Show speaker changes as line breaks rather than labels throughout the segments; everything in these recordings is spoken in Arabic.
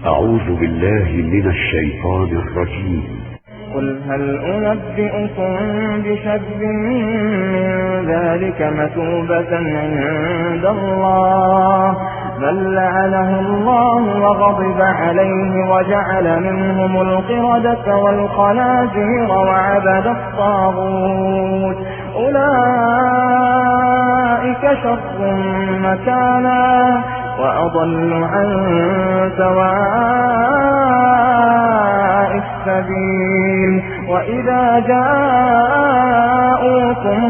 أعوذ بالله من الشيطان الرجيم.
قل هل أنبئكم بشر من ذلك مثوبة عند الله من لعنه الله وغضب عليه وجعل منهم القردة والخنازير وعبد الطاغوت أولئك شر مكانا وأضل عن سواء السبيل وإذا جاءوكم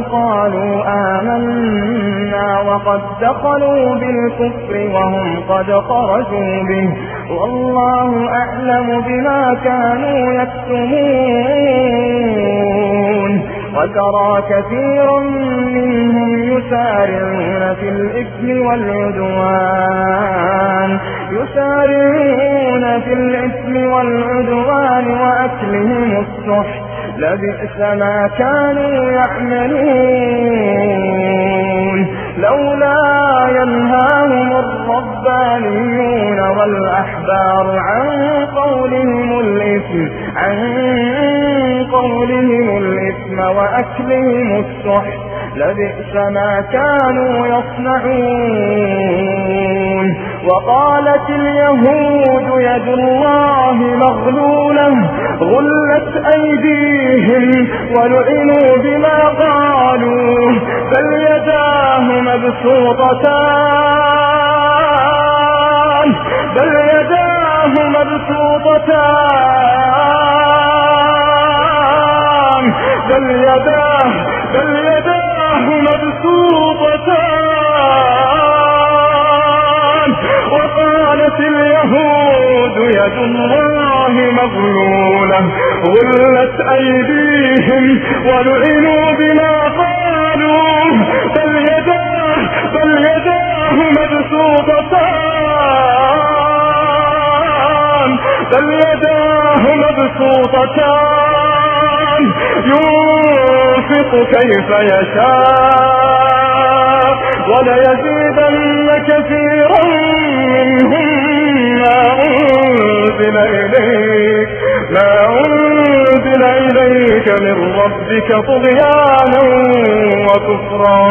قالوا آمنا وقد دخلوا بالكفر وهم قد خرجوا به والله أعلم بما كانوا يكتمون وترى كثيرا منهم يسارعون في الإثم والعدوان وأكلهم السحت لبئس ما كانوا يعملون لولا ينهاهم الربانيون والأحبار عن قولهم الإثم وأكلهم السحت لبئس ما كانوا يصنعون وقالت اليهود يد الله مغلولة غلت أيديهم ولعنوا بما قالوا بل يداه مبسوطتان وقالت اليهود يد الله مغلولة غلت أيديهم ولعنوا بما قالوا بل يداه مبسوطتان ينفق كيف يشاء وليزيدن كثيرا منهم ما أنزل إليك من ربك طغيانا وكفرا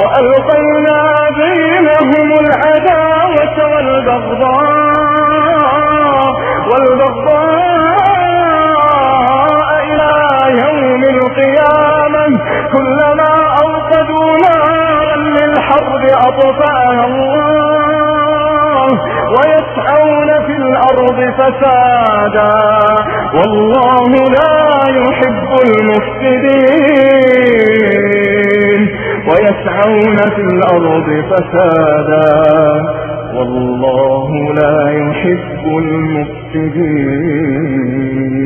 وألقينا بينهم العداوة والبغضاء إلى يوم القيامة كلما أوقدوا نارا للحرب أطفأها الله ويسعون في الأرض فسادا والله لا يحب المفسدين ويسعون في الأرض فسادا والله لا يحب المفسدين.